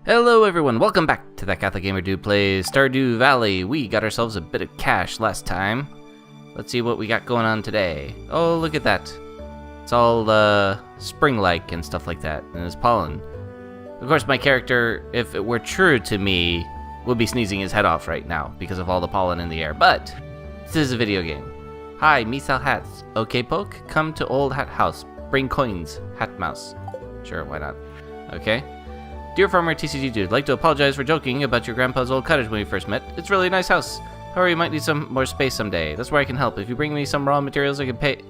Hello everyone, welcome back to That Catholic Gamer Dude Plays Stardew Valley. We got ourselves a bit of cash last time. Let's see what we got going on today. Oh, look at that. It's all spring-like and stuff like that, and it's pollen. Of course, my character, if it were true to me, would be sneezing his head off right now because of all the pollen in the air, but this is a video game. Hi, me sell hats. Okay, Poke? Come to Old Hat House. Bring coins. Hat Mouse. Sure, why not? Okay. Dear Farmer TCG Dude, I'd like to apologize for joking about your grandpa's old cottage when we first met. It's really a nice house. However, you might need some more space someday. That's where I can help. If you bring me some raw materials I can pay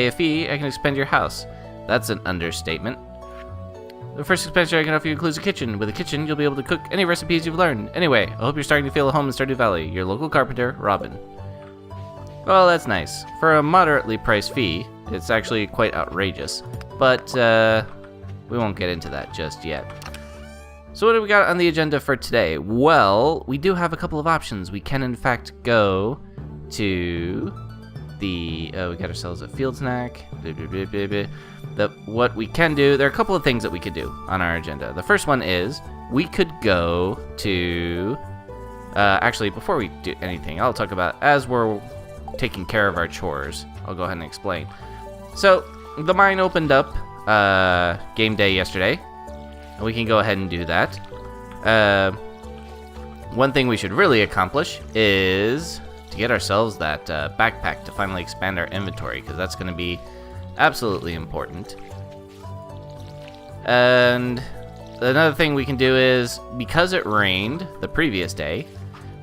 a fee, I can expand your house. That's an understatement. The first expansion I can offer you includes a kitchen. With a kitchen, you'll be able to cook any recipes you've learned. Anyway, I hope you're starting to feel at home in Stardew Valley. Your local carpenter, Robin. Well, that's nice. For a moderately priced fee, it's actually quite outrageous. But, we won't get into that just yet. So what do we got on the agenda for today? Well, we do have a couple of options. We can, in fact, go to the... we got ourselves a field snack. What we can do... There are a couple of things that we could do on our agenda. The first one is we could go to... actually, before we do anything, I'll talk about... As we're taking care of our chores, I'll go ahead and explain. So, the mine opened up game day yesterday. We can go ahead and do that. One thing we should really accomplish is to get ourselves that backpack to finally expand our inventory, because that's going to be absolutely important. And another thing we can do is, because it rained the previous day,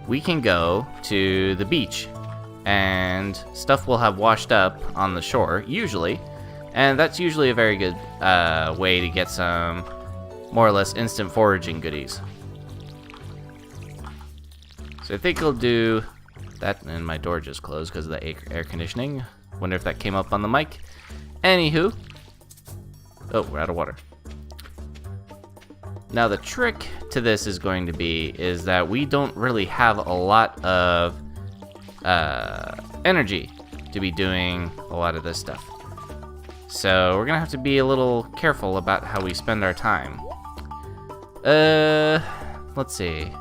we can go to the beach, and stuff will have washed up on the shore, usually. And that's usually a very good way to get some more or less instant foraging goodies. So I think I'll do that, and my door just closed because of the air conditioning. Wonder if that came up on the mic. Anywho. Oh, we're out of water. Now the trick to this is going to be is that we don't really have a lot of energy to be doing a lot of this stuff. So we're gonna have to be a little careful about how we spend our time. Let's see.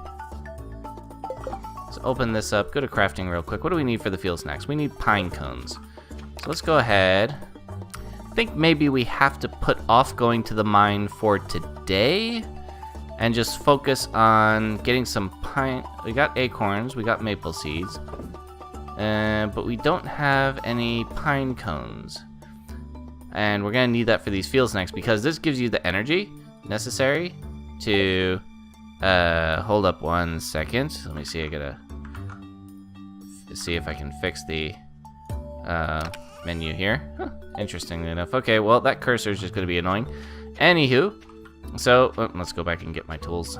Let's open this up, go to crafting real quick. What do we need for the field snacks? We need pine cones. So let's go ahead. I think maybe we have to put off going to the mine for today and just focus on getting some pine. We got acorns, we got maple seeds, but we don't have any pine cones. And we're gonna need that for these field snacks because this gives you the energy necessary to hold up 1 second. Let me see. I gotta see if I can fix the menu here. Huh, interestingly enough. Okay, well that cursor is just gonna be annoying. Anywho, so let's go back and get my tools.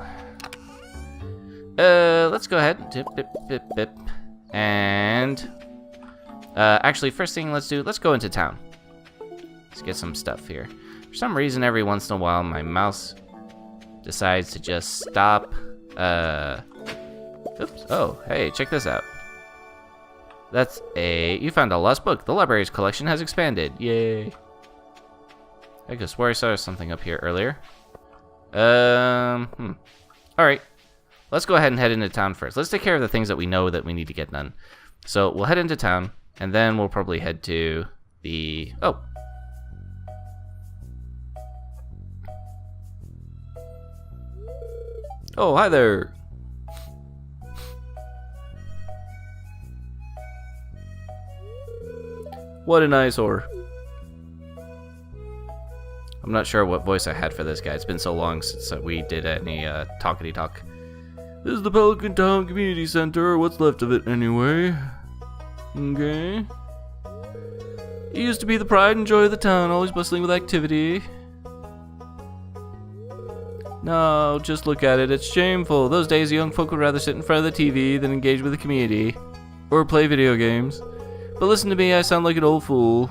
Let's go ahead. Dip, dip, dip, dip. And actually, first thing let's go into town. Let's get some stuff here. For some reason, every once in a while, my mouse decides to just stop. Oops. Oh, hey, check this out. That's you found a lost book. The library's collection has expanded. Yay. I could swear I saw something up here earlier. Alright. Let's go ahead and head into town first. Let's take care of the things that we know that we need to get done. So we'll head into town, and then we'll probably head to the... Oh. Oh, hi there. What an eyesore. I'm not sure what voice I had for this guy. It's been so long since we did any talkity talk. This is the Pelican Town Community Center, or what's left of it anyway. Okay. It used to be the pride and joy of the town, always bustling with activity. No, just look at it. It's shameful. Those days, young folk would rather sit in front of the TV than engage with the community. Or play video games. But listen to me, I sound like an old fool.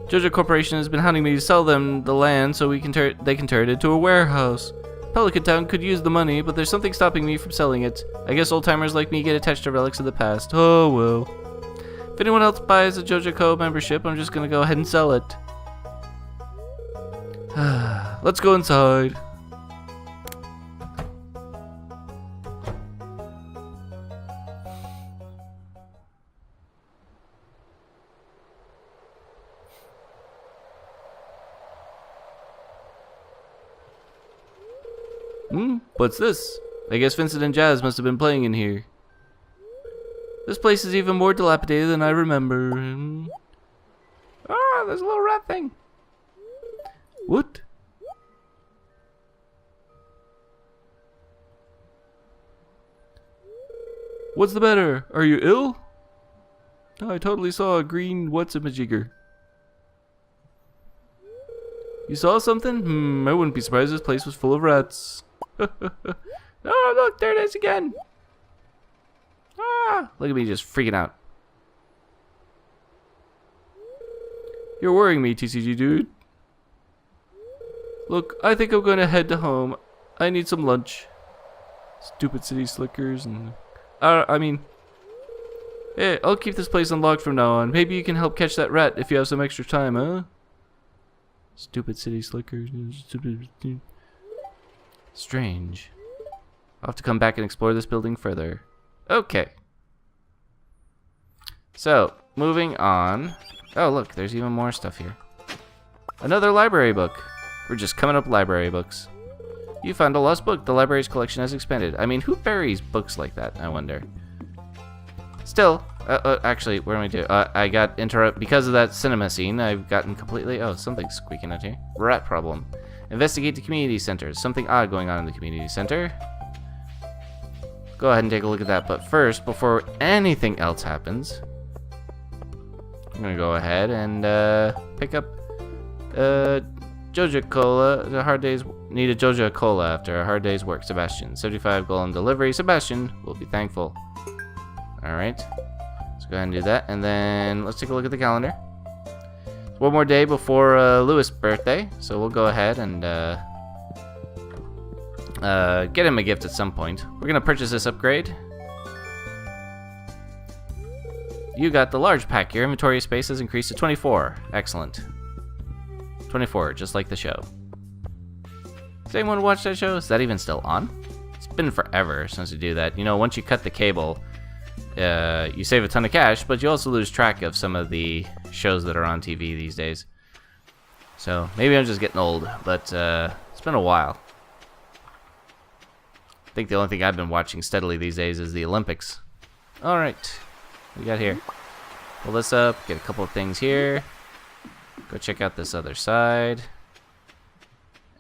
Jojo Corporation has been hunting me to sell them the land so they can turn it into a warehouse. Pelican Town could use the money, but there's something stopping me from selling it. I guess old-timers like me get attached to relics of the past. Oh, well. If anyone else buys a Jojo Co membership, I'm just gonna go ahead and sell it. Let's go inside. What's this? I guess Vincent and Jazz must have been playing in here. This place is even more dilapidated than I remember. Ah, there's a little rat thing. What? What's the matter? Are you ill? I totally saw a green what's-a-majigger. You saw something? I wouldn't be surprised if this place was full of rats. Oh, look, there it is again. Ah, look at me just freaking out. You're worrying me, TCG dude. Look, I think I'm gonna head to home. I need some lunch. Stupid city slickers and... Hey, I'll keep this place unlocked from now on. Maybe you can help catch that rat if you have some extra time, huh? Stupid city slickers. Strange. I'll have to come back and explore this building further. Okay. So, moving on. Oh, look, there's even more stuff here. Another library book. We're just coming up library books. You found a lost book. The library's collection has expanded. I mean, who buries books like that, I wonder? Still, actually, what am I doing? I got interrupted because of that cinema scene. I've gotten completely... Oh, something's squeaking out here. Rat problem. Investigate the community center. Something odd going on in the community center. Go ahead and take a look at that. But first, before anything else happens, I'm gonna go ahead and pick up Joja Cola. The hard days need a Joja Cola after a hard day's work. Sebastian, 75 gold on delivery. Sebastian will be thankful. All right, let's go ahead and do that, and then let's take a look at the calendar. It's one more day before Lewis' birthday, so we'll go ahead and get him a gift at some point. We're gonna purchase this upgrade. You got the large pack. Your inventory space has increased to 24. Excellent. 24, just like the show. Does anyone watch that show? Is that even still on? It's been forever since you do that. You know, once you cut the cable, you save a ton of cash, but you also lose track of some of the shows that are on TV these days. So maybe I'm just getting old, but it's been a while. I think the only thing I've been watching steadily these days is the Olympics. Alright, what we got here? Pull this up, get a couple of things here. Go check out this other side.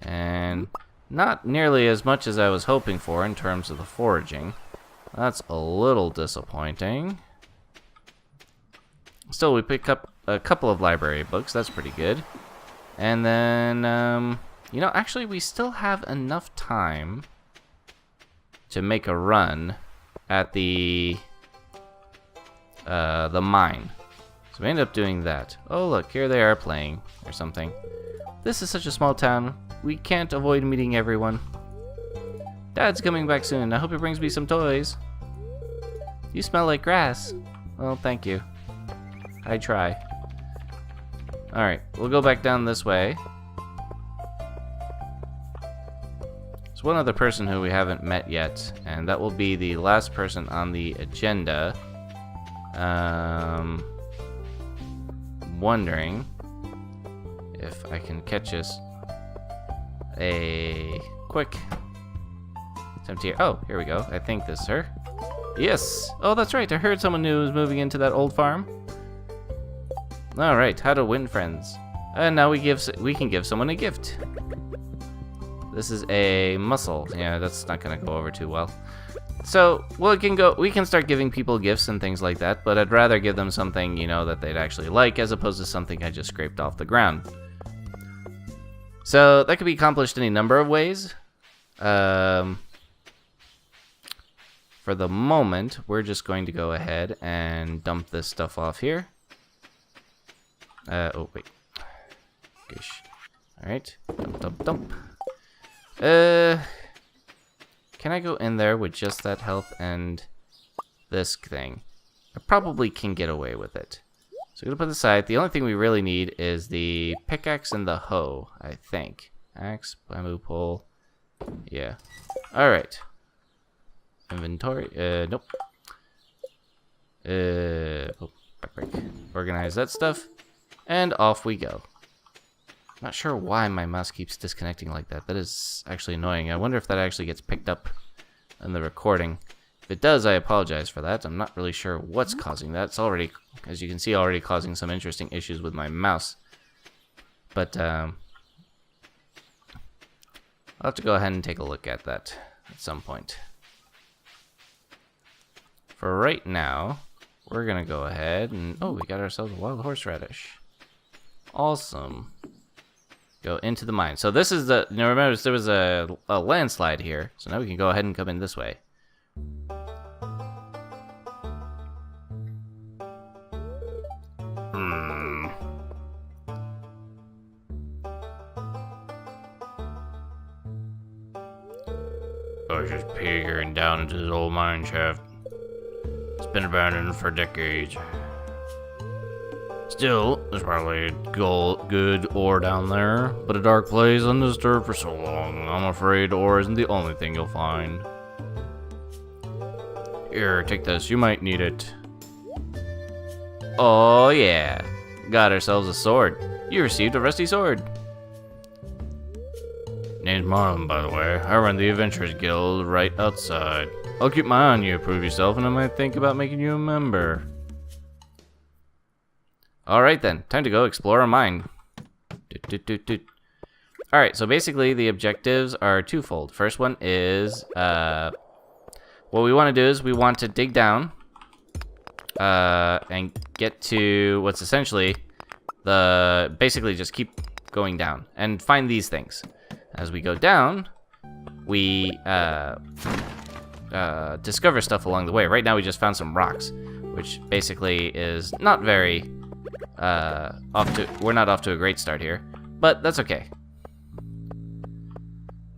And not nearly as much as I was hoping for in terms of the foraging. That's a little disappointing. Still, we pick up a couple of library books. That's pretty good. And then, you know, actually, we still have enough time to make a run at the mine. So we end up doing that. Oh, look, here they are playing or something. This is such a small town. We can't avoid meeting everyone. Dad's coming back soon. I hope he brings me some toys. You smell like grass. Well, thank you. I try. Alright, we'll go back down this way. There's one other person who we haven't met yet, and that will be the last person on the agenda. Wondering if I can catch us a quick attempt here. Oh, here we go. I think this is her. Yes. Oh, that's right. I heard someone new was moving into that old farm. All right. How to win friends. And now we can give someone a gift. This is a mussel. Yeah, that's not gonna go over too well. So, well, we can start giving people gifts and things like that, but I'd rather give them something, you know, that they'd actually like, as opposed to something I just scraped off the ground. So, that could be accomplished any number of ways. For the moment, we're just going to go ahead and dump this stuff off here. Oh, wait. Gosh. Alright. Dump. Can I go in there with just that health and this thing? I probably can get away with it. So I'm going to put this aside. The only thing we really need is the pickaxe and the hoe, I think. Axe, bamboo pole. Yeah. Alright. Inventory. Nope. Oh, back. Organize that stuff. And off we go. Not sure why my mouse keeps disconnecting like that. That is actually annoying. I wonder if that actually gets picked up in the recording. If it does, I apologize for that. I'm not really sure what's causing that. It's already, as you can see, already causing some interesting issues with my mouse. But I'll have to go ahead and take a look at that at some point. For right now, we're going to go ahead and... Oh, we got ourselves a wild horseradish. Awesome. Go into the mine. So this is the... Now remember, there was a landslide here. So now we can go ahead and come in this way. I was just peering down into this old mine shaft. It's been abandoned for decades. Still, there's probably good ore down there, but a dark place undisturbed for so long. I'm afraid ore isn't the only thing you'll find. Here, take this. You might need it. Oh yeah, got ourselves a sword. You received a rusty sword. Name's Marlon, by the way. I run the Adventurers Guild right outside. I'll keep my eye on you, prove yourself, and I might think about making you a member. Alright then, time to go explore a mine. Alright, so basically the objectives are twofold. First one is, what we want to do is we want to dig down and get to what's essentially basically just keep going down and find these things. As we go down, we discover stuff along the way. Right now we just found some rocks, which basically is not very we're not off to a great start here, but that's okay.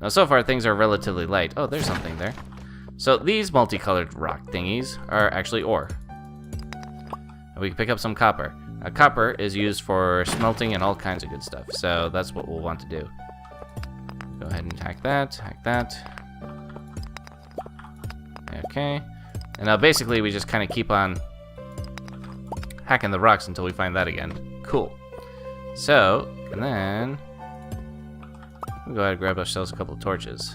Now so far things are relatively light. Oh, there's something there. So these multicolored rock thingies are actually ore. And we can pick up some copper. Now, copper is used for smelting and all kinds of good stuff, so that's what we'll want to do. Go ahead and hack that, Okay. And now basically we just kind of keep on hacking the rocks until we find that again. Cool. So, and then we'll go ahead and grab ourselves a couple of torches.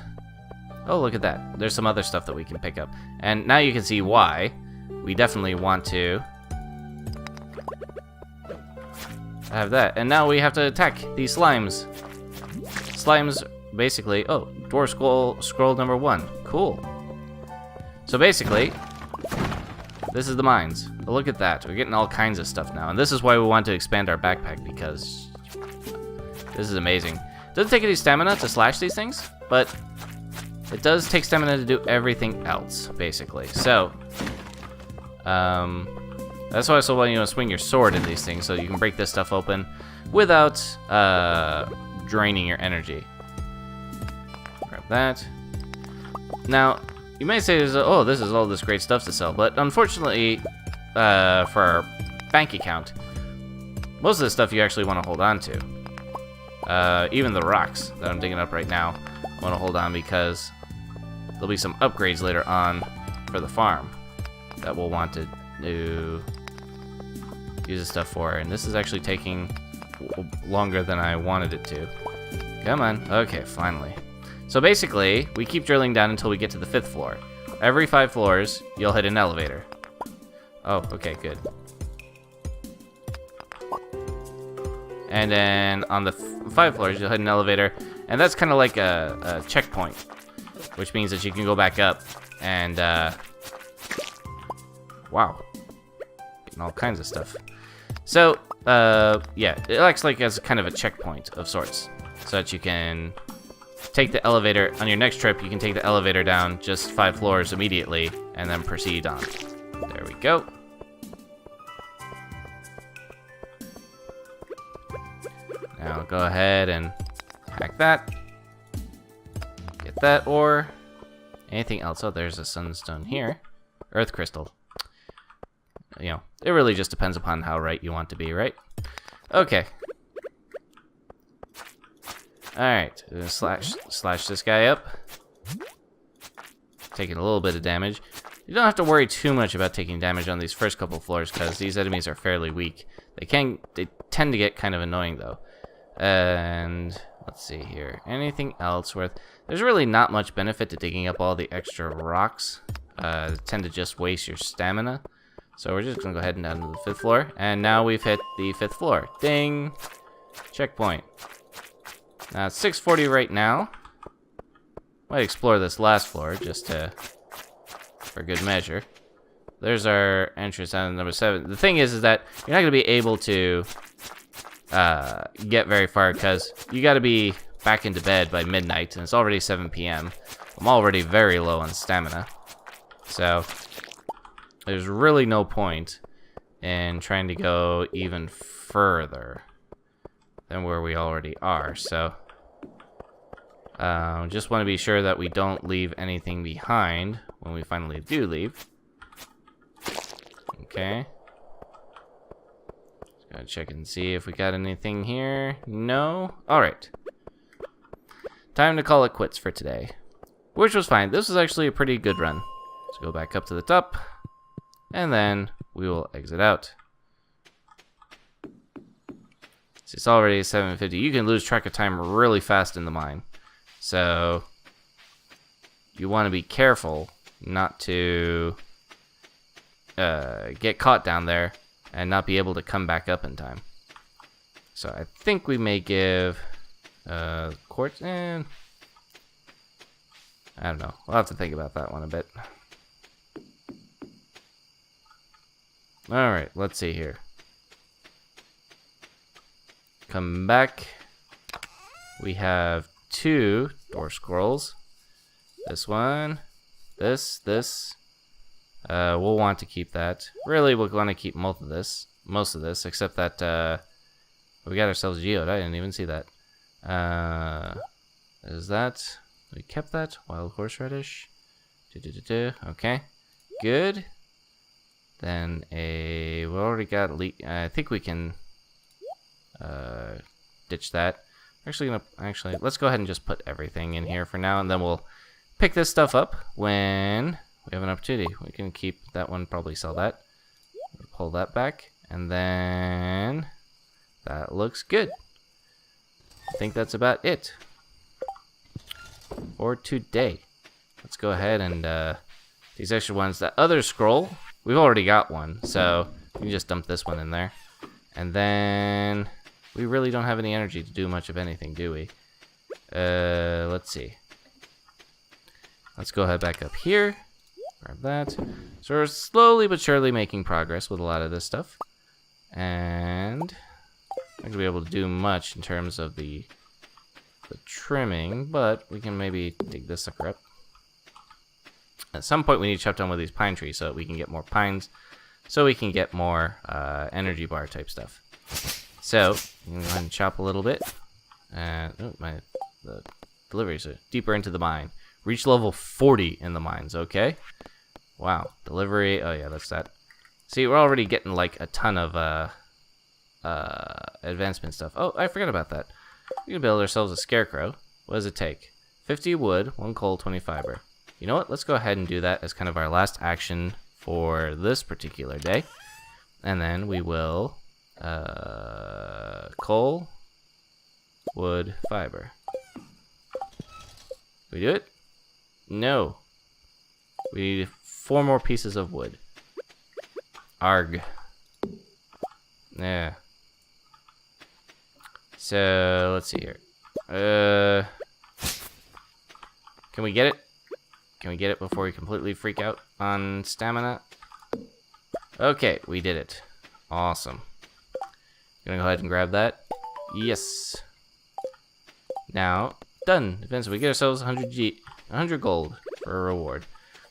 Oh, look at that. There's some other stuff that we can pick up. And now you can see why we definitely want to have that. And now we have to attack these slimes. Slimes basically, oh, dwarf scroll number 1. Cool. So basically, this is the mines. But look at that. We're getting all kinds of stuff now. And this is why we want to expand our backpack, because this is amazing. It doesn't take any stamina to slash these things, but it does take stamina to do everything else, basically. So, that's why I also want you to swing your sword in these things, so you can break this stuff open without draining your energy. Grab that. Now, you may say, oh, this is all this great stuff to sell, but unfortunately, for our bank account, most of the stuff you actually want to hold on to. Even the rocks that I'm digging up right now, I want to hold on because there'll be some upgrades later on for the farm that we'll want to use this stuff for. And this is actually taking longer than I wanted it to. Come on. Okay, finally. So basically, we keep drilling down until we get to the 5th floor. Every 5 floors, you'll hit an elevator. Oh, okay, good. And then on the 5 floors, you'll hit an elevator. And that's kind of like a checkpoint, which means that you can go back up and, wow. Getting all kinds of stuff. So, yeah, it acts like as kind of a checkpoint of sorts, so that you can take the elevator, on your next trip, you can take the elevator down just 5 floors immediately, and then proceed on. There we go. Now go ahead and hack that. Get that ore. Anything else? Oh, there's a sunstone here. Earth crystal. You know, it really just depends upon how right you want to be, right? Okay. Alright, slash this guy up. Taking a little bit of damage. You don't have to worry too much about taking damage on these first couple floors, because these enemies are fairly weak. They tend to get kind of annoying, though. And let's see here. Anything else worth... There's really not much benefit to digging up all the extra rocks. They tend to just waste your stamina. So we're just going to go ahead and down to the 5th floor. And now we've hit the 5th floor. Ding! Checkpoint. Now it's 6:40 right now. Might explore this last floor just for good measure. There's our entrance down to number 7. The thing is that you're not going to be able to get very far because you got to be back into bed by midnight, and it's already 7 p.m. I'm already very low on stamina, so there's really no point in trying to go even further than where we already are. So just want to be sure that we don't leave anything behind when we finally do leave. Okay. Just gotta check and see if we got anything here. No? Alright. Time to call it quits for today. Which was fine. This was actually a pretty good run. Let's go back up to the top. And then we will exit out. See, it's already 7:50. You can lose track of time really fast in the mine. So you want to be careful not to get caught down there and not be able to come back up in time. So I think we may give quartz and I don't know. We'll have to think about that one a bit. Alright, let's see here. Come back. We have 2 door scrolls. This one. This. We'll want to keep that. Really, we'll want to keep most of this, except that we got ourselves a geode. I didn't even see that. Is that? We kept that. Wild horseradish. Okay, good. Then we already got. I think we can ditch that. Let's go ahead and just put everything in here for now, and then we'll pick this stuff up when we have an opportunity. We can keep that one, probably sell that. Pull that back, and then that looks good. I think that's about it for today. Let's go ahead and these extra ones. That other scroll, we've already got one, so we can just dump this one in there. And then we really don't have any energy to do much of anything, do we? Let's see. Let's go ahead back up here. Grab that. So we're slowly but surely making progress with a lot of this stuff. And I'm not going to be able to do much in terms of the trimming, but we can maybe dig this sucker up. At some point we need to chop down one of these pine trees so that we can get more pines, so we can get more energy bar type stuff. So I'm going to go ahead and chop a little bit. And the deliveries are deeper into the mine. Reach level 40 in the mines, okay? Wow, delivery, oh yeah, that's that. See, we're already getting like a ton of advancement stuff. Oh, I forgot about that. We can build ourselves a scarecrow. What does it take? 50 wood, 1 coal, 20 fiber. You know what, let's go ahead and do that as kind of our last action for this particular day. And then we will, coal, wood, fiber. We do it? No. We need 4 more pieces of wood. Arg. Yeah. So, let's see here. Can we get it? Can we get it before we completely freak out on stamina? Okay, we did it. Awesome. Gonna go ahead and grab that. Yes. Now, done. Depends. We get ourselves 100 gold for a reward.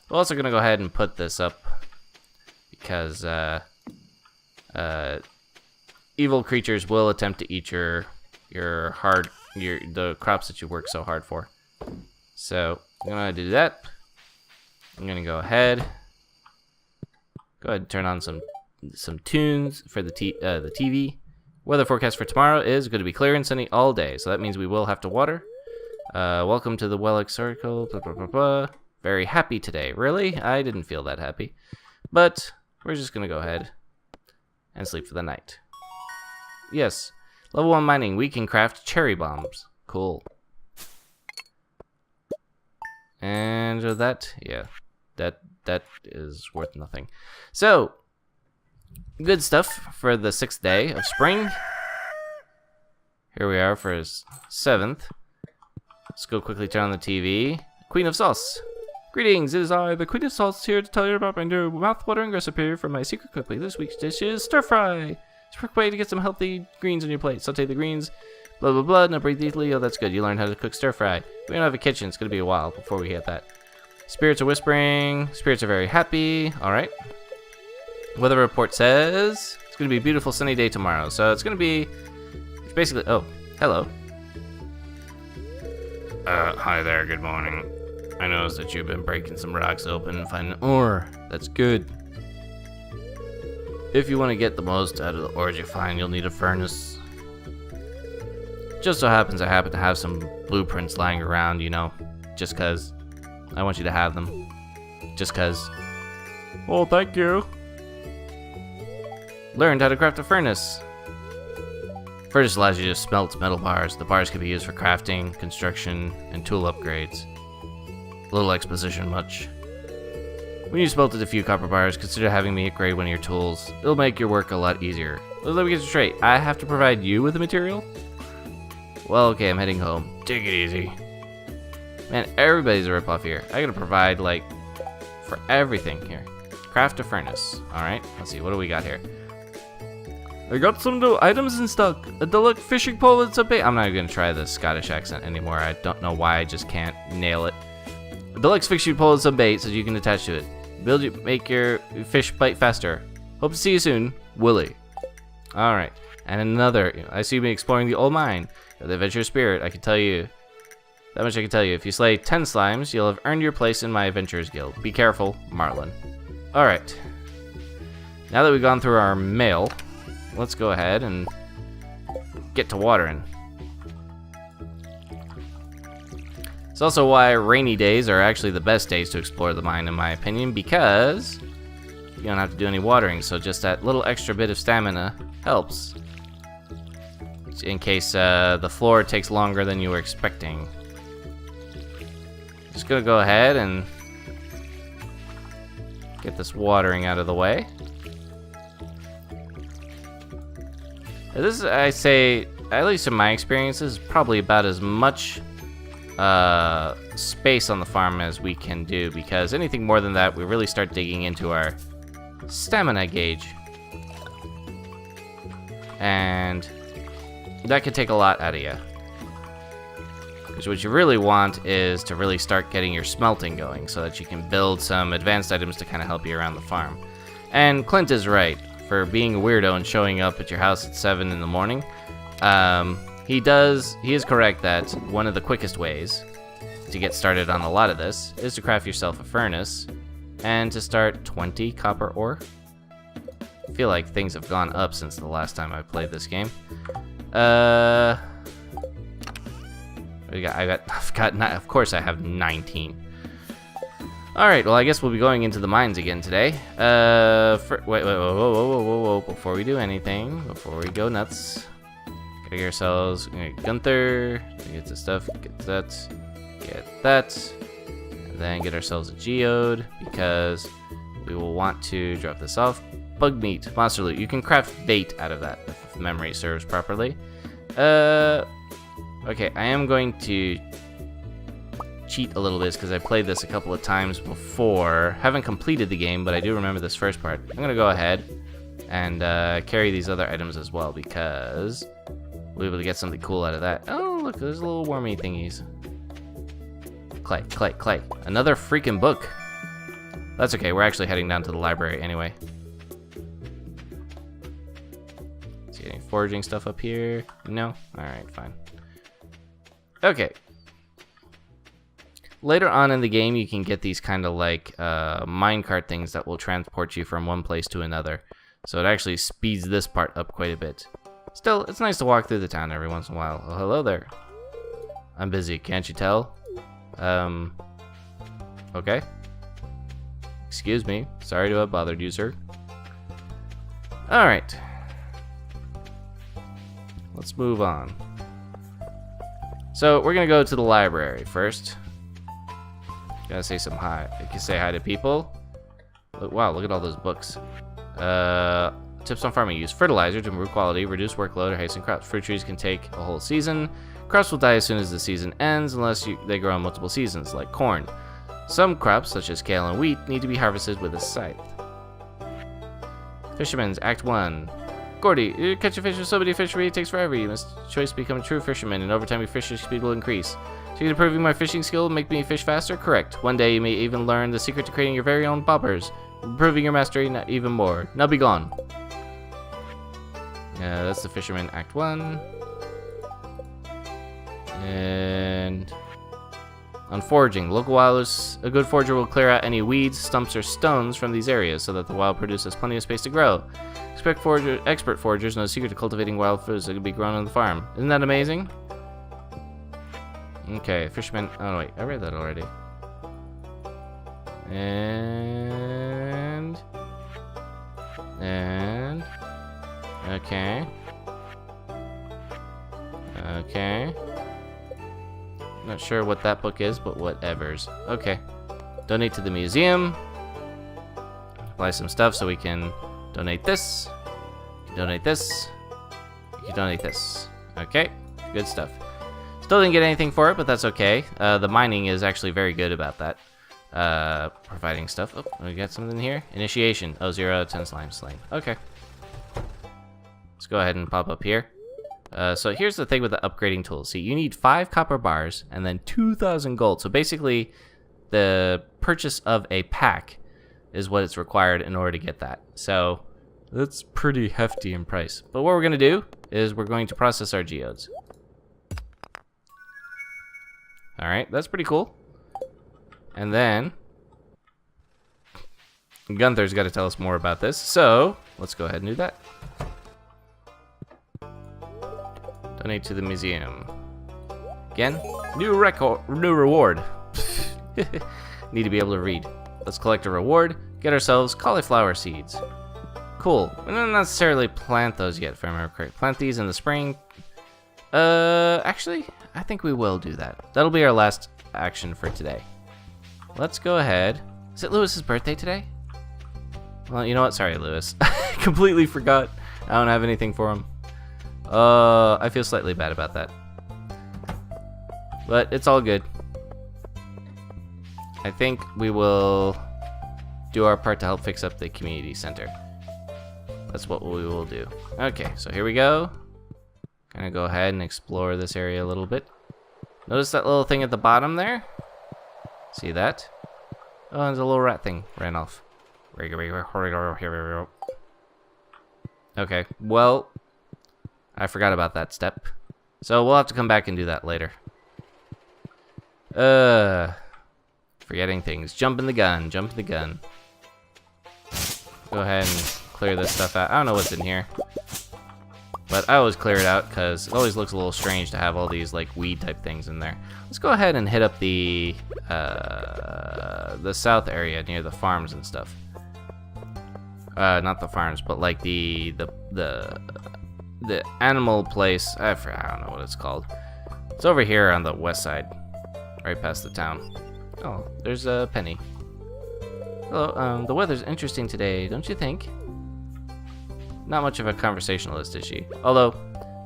We're also gonna go ahead and put this up because evil creatures will attempt to eat the crops that you work so hard for. So I'm gonna do that. I'm gonna go ahead and turn on some tunes for the TV. Weather forecast for tomorrow is going to be clear and sunny all day, so that means we will have to water. Welcome to the Wellick Circle. Blah, blah, blah, blah. Very happy today. Really? I didn't feel that happy. But we're just going to go ahead and sleep for the night. Yes. Level 1 mining. We can craft cherry bombs. Cool. And that, yeah, that is worth nothing. So, good stuff for the 6th day of spring. Here we are for his 7th. Let's go quickly turn on the TV. Queen of Sauce. Greetings, it is I, the Queen of Sauce, here to tell you about my new mouth-watering recipe from my secret cookbook. This week's dish is stir fry. It's a quick way to get some healthy greens on your plate. Saute the greens, blah blah blah. Now breathe easily. Oh, that's good. You learned how to cook stir fry. We don't have a kitchen. It's gonna be a while before we get that. Spirits are whispering. Spirits are very happy. All right. Weather report says it's gonna be a beautiful sunny day tomorrow. So it's gonna be. It's basically. Oh, hello. Hi there. Good morning. I noticed that you've been breaking some rocks open and finding ore. That's good. If you want to get the most out of the ores you find, you'll need a furnace. Just so happens I happen to have some blueprints lying around, you know, just cause. I want you to have them. Just cause. Oh, thank you. Learned how to craft a furnace. Furnace allows you to smelt metal bars. The bars can be used for crafting, construction, and tool upgrades. Little exposition much. When you smelted a few copper bars, consider having me upgrade one of your tools. It'll make your work a lot easier. Let me get it straight. I have to provide you with the material? Well, okay, I'm heading home. Take it easy. Man, everybody's a ripoff here. I gotta provide, like, for everything here. Craft a furnace. Alright, let's see, what do we got here? I got some new items in stock. A deluxe fishing pole and some bait. I'm not even gonna try the Scottish accent anymore. I don't know why, I just can't nail it. A deluxe fishing pole and some bait so you can attach to it. Make your fish bite faster. Hope to see you soon, Willie. Alright, and another, I see you exploring the old mine. The adventure spirit, I can tell you, that much I can tell you. If you slay 10 slimes, you'll have earned your place in my adventurers guild. Be careful, Marlin. Alright, now that we've gone through our mail, let's go ahead and get to watering. It's also why rainy days are actually the best days to explore the mine, in my opinion, because you don't have to do any watering, so just that little extra bit of stamina helps. In case the floor takes longer than you were expecting. Just gonna go ahead and get this watering out of the way. This, I say, at least in my experience, is probably about as much space on the farm as we can do, because anything more than that, we really start digging into our stamina gauge. And that could take a lot out of you. Because what you really want is to really start getting your smelting going so that you can build some advanced items to kind of help you around the farm. And Clint is right. For being a weirdo and showing up at your house at 7 in the morning, he is correct that one of the quickest ways to get started on a lot of this is to craft yourself a furnace and to start 20 copper ore. I feel like things have gone up since the last time I played this game. Of course I have 19. Alright, well I guess we'll be going into the mines again today. Whoa, before we do anything, before we go nuts, gotta get ourselves, Gunther, get the stuff, get that, and then get ourselves a geode, because we will want to drop this off. Bug meat, monster loot, you can craft bait out of that, if memory serves properly. Okay, I am going to cheat a little bit because I played this a couple of times before. Haven't completed the game, but I do remember this first part. I'm gonna go ahead and carry these other items as well, because we'll be able to get something cool out of that. Oh, look, there's little wormy thingies. Clay. Another freaking book. That's okay, we're actually heading down to the library anyway. See any foraging stuff up here? No? Alright, fine. Okay. Later on in the game, you can get these kind of like minecart things that will transport you from one place to another. So it actually speeds this part up quite a bit. Still, it's nice to walk through the town every once in a while. Oh, hello there. I'm busy, can't you tell? Okay. Excuse me. Sorry to have bothered you, sir. Alright. let's move on. So we're gonna go to the library first. Gotta say some hi. You can say hi to people. Wow, look at all those books. Tips on farming. Use fertilizer to improve quality, reduce workload, or hasten crops. Fruit trees can take a whole season. Crops will die as soon as the season ends, unless they grow on multiple seasons, like corn. Some crops, such as kale and wheat, need to be harvested with a scythe. Fisherman's Act 1. Gordy, you catch a fish with so many fishery, it takes forever. You must choose to become a true fisherman, and over time your fishing speed will increase. So improving my fishing skill will make me fish faster? Correct. One day you may even learn the secret to creating your very own bobbers, improving your mastery even more. Now be gone. Yeah, that's the Fisherman Act 1. And on foraging, local wilders, a good forager will clear out any weeds, stumps, or stones from these areas so that the wild produce has plenty of space to grow. Expert foragers know the secret to cultivating wild foods that can be grown on the farm. Isn't that amazing? Okay, fisherman. Oh wait, I read that already. And okay. Not sure what that book is, but whatevers. Okay. Donate to the museum. Buy some stuff so we can donate this. Donate this. You can donate this. Okay. Good stuff. Still didn't get anything for it, but that's okay. The mining is actually very good about that. Providing stuff. Oh, we got something here. Initiation. Oh, 0 out of 10 slime slain. Okay. Let's go ahead and pop up here. So here's the thing with the upgrading tools. See, you need 5 copper bars and then 2,000 gold. So basically, the purchase of a pack is what is required in order to get that. So that's pretty hefty in price. But what we're going to do is we're going to process our geodes. Alright, that's pretty cool. And then Gunther's got to tell us more about this. So let's go ahead and do that. Donate to the museum. Again, new reward. Need to be able to read. Let's collect a reward. Get ourselves cauliflower seeds. Cool. We don't necessarily plant those yet, if I remember correctly. Plant these in the spring. Actually, I think we will do that. That'll be our last action for today. Let's go ahead. Is it Lewis's birthday today? Well, you know what? Sorry, Lewis. I completely forgot. I don't have anything for him. I feel slightly bad about that. But it's all good. I think we will do our part to help fix up the community center. That's what we will do. Okay, so here we go. Gonna go ahead and explore this area a little bit. Notice that little thing at the bottom there? See that? Oh, there's a little rat thing ran off. Okay, well, I forgot about that step. So we'll have to come back and do that later. Forgetting things. Jumping the gun. Go ahead and clear this stuff out. I don't know what's in here. But I always clear it out because it always looks a little strange to have all these like weed type things in there. Let's go ahead and hit up the south area near the farms and stuff. Not the farms, but like the animal place. I don't know what it's called. It's over here on the west side, right past the town. Oh, there's a Penny. Hello. The weather's interesting today, don't you think? Not much of a conversationalist, is she? Although,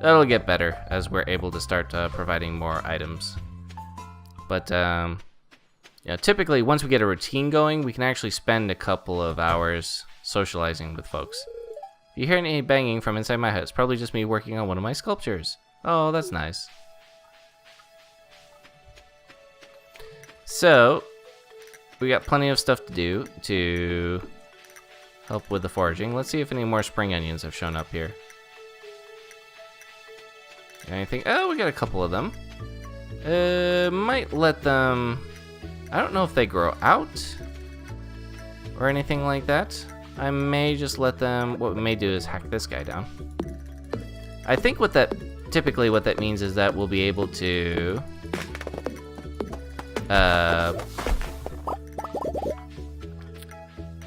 that'll get better as we're able to start providing more items. But, typically, once we get a routine going, we can actually spend a couple of hours socializing with folks. If you hear any banging from inside my house, probably just me working on one of my sculptures. Oh, that's nice. So, we got plenty of stuff to do to help with the foraging. Let's see if any more spring onions have shown up here. Anything? Oh, we got a couple of them. Might let them... I don't know if they grow out or anything like that. I may just let them... What we may do is hack this guy down. I think typically what that means is that we'll be able to...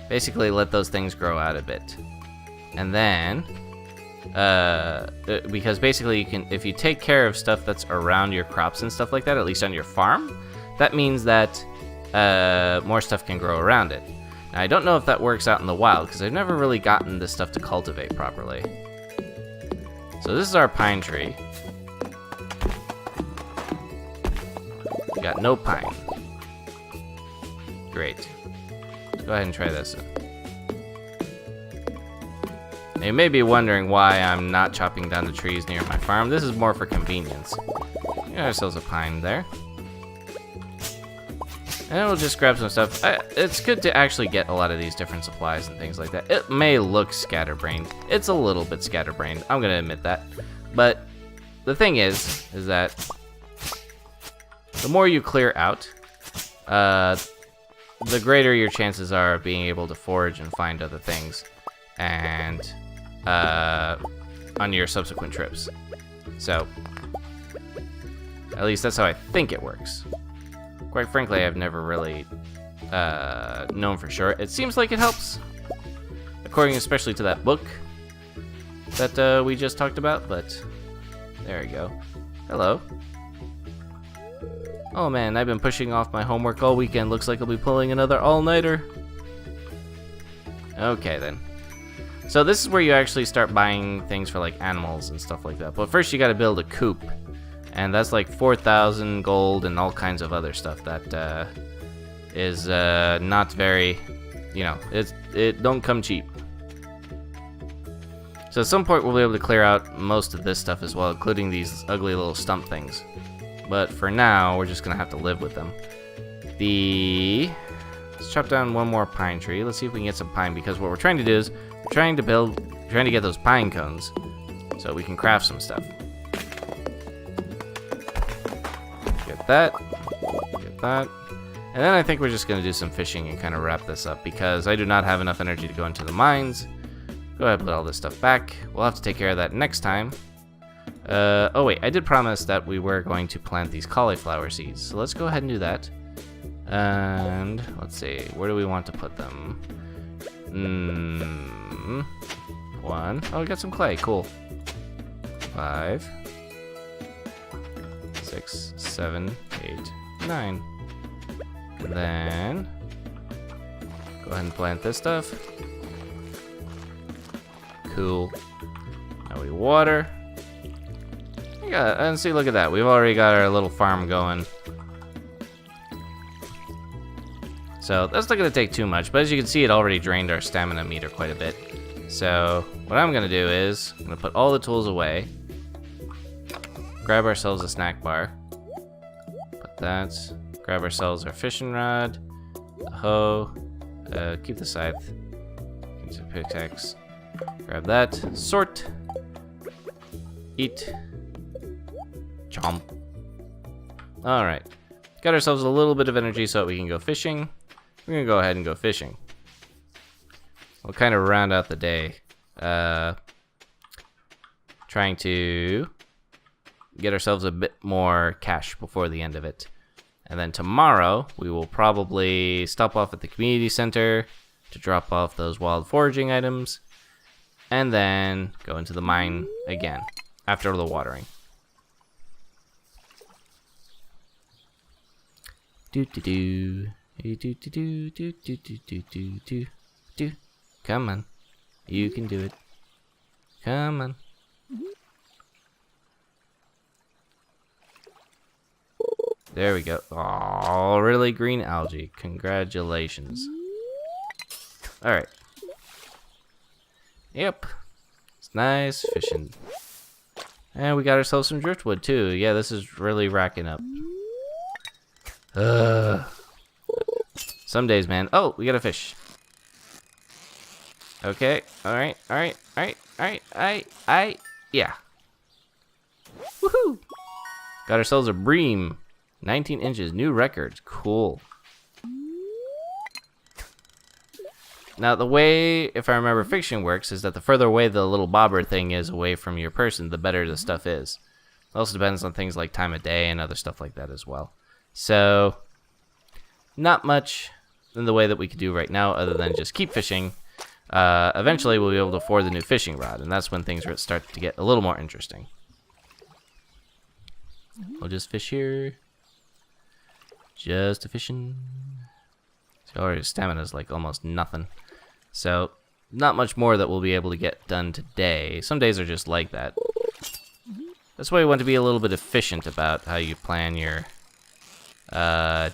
basically let those things grow out a bit. And then because basically you can, if you take care of stuff that's around your crops and stuff like that, at least on your farm, that means that more stuff can grow around it. Now, I don't know if that works out in the wild, because I've never really gotten this stuff to cultivate properly. So this is our pine tree. We got no pine. Great. Let's go ahead and try this. Now, you may be wondering why I'm not chopping down the trees near my farm. This is more for convenience. Got ourselves a pine there. And we'll just grab some stuff. It's good to actually get a lot of these different supplies and things like that. It may look scatterbrained. It's a little bit scatterbrained. I'm going to admit that. But the thing is that the more you clear out, the greater your chances are of being able to forage and find other things. And on your subsequent trips. So, at least that's how I think it works. Quite frankly, I've never really known for sure. It seems like it helps, according especially to that book that we just talked about, but there we go. Hello. Oh man, I've been pushing off my homework all weekend. Looks like I'll be pulling another all-nighter. Okay then. So this is where you actually start buying things for like animals and stuff like that. But first you gotta build a coop. And that's like 4,000 gold and all kinds of other stuff that is not very, you know, it don't come cheap. So at some point we'll be able to clear out most of this stuff as well, including these ugly little stump things. But for now, we're just gonna have to live with them. Let's chop down one more pine tree. Let's see if we can get some pine, because what we're trying to do is we're trying to get those pine cones so we can craft some stuff. Get that. And then I think we're just going to do some fishing and kind of wrap this up, because I do not have enough energy to go into the mines. Go ahead and put all this stuff back. We'll have to take care of that next time. Oh wait, I did promise that we were going to plant these cauliflower seeds. So let's go ahead and do that. And let's see, where do we want to put them? One. Oh, we got some clay. Cool. 5, 6, 7, 8, 9. And then go ahead and plant this stuff. Cool. Now we water. And see, look at that. We've already got our little farm going. So that's not going to take too much, but as you can see, it already drained our stamina meter quite a bit. So what I'm going to do is I'm going to put all the tools away, grab ourselves a snack bar, put that, grab ourselves our fishing rod, the hoe, keep the scythe, keep the pickaxe, grab that, sort, eat, chomp. Alright, got ourselves a little bit of energy so that we can go fishing. We're gonna go ahead and go fishing. We'll kind of round out the day, trying to get ourselves a bit more cash before the end of it. And then tomorrow, we will probably stop off at the community center to drop off those wild foraging items, and then go into the mine again after the watering. Do. Do. Come on. You can do it. Come on. There we go. Oh, really? Green algae. Congratulations. Alright. Yep. It's nice fishing. And we got ourselves some driftwood too. Yeah, this is really racking up. Some days, man. Oh, we got a fish. Okay. Alright. Yeah. Woohoo! Got ourselves a bream. 19 inches. New record. Cool. Now, the way, if I remember, fiction works is that the further away the little bobber thing is away from your person, the better the stuff is. It also depends on things like time of day and other stuff like that as well. So, not much in the way that we could do right now other than just keep fishing. eventually we'll be able to afford the new fishing rod, and that's when things start to get a little more interesting. We'll just fish here. Just a fishing. So our stamina is like almost nothing. So, not much more that we'll be able to get done today. Some days are just like that. That's why you want to be a little bit efficient about how you plan your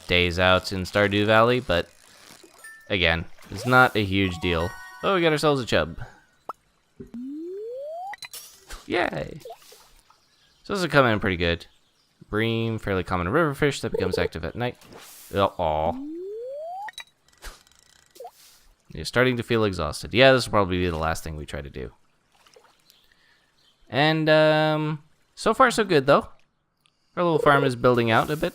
days out in Stardew Valley, but again, it's not a huge deal. Oh, we got ourselves a chub. Yay! So this will come in pretty good. Bream, fairly common river fish that becomes active at night. Aw. You're starting to feel exhausted. Yeah, this will probably be the last thing we try to do. And, so far so good, though. Our little farm is building out a bit.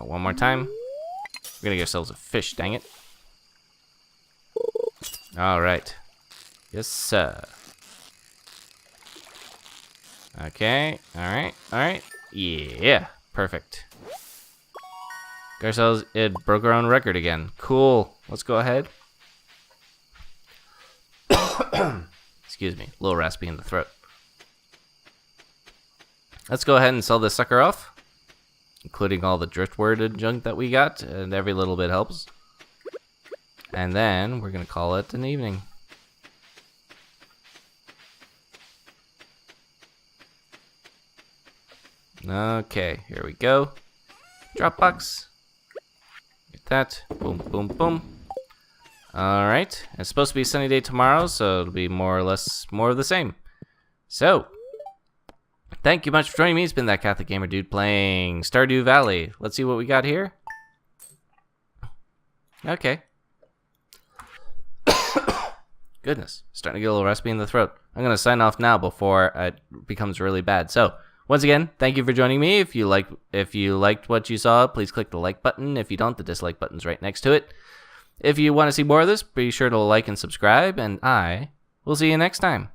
One more time. We're gonna get ourselves a fish, dang it. Alright. Yes, sir. Okay, alright. Yeah, perfect. Got ourselves, it broke our own record again. Cool. Let's go ahead. Excuse me, a little raspy in the throat. Let's go ahead and sell this sucker off, including all the driftwood and junk that we got, and every little bit helps. And then we're gonna call it an evening. Okay, here we go. Dropbox. Get that. Boom, boom, boom. Alright, it's supposed to be a sunny day tomorrow, so it'll be more or less more of the same. So, thank you much for joining me. It's been that Catholic Gamer Dude playing Stardew Valley. Let's see what we got here. Okay. Goodness, starting to get a little raspy in the throat. I'm going to sign off now before it becomes really bad. So, once again, thank you for joining me. If you liked what you saw, please click the like button. If you don't, the dislike button's right next to it. If you want to see more of this, be sure to like and subscribe, and I will see you next time.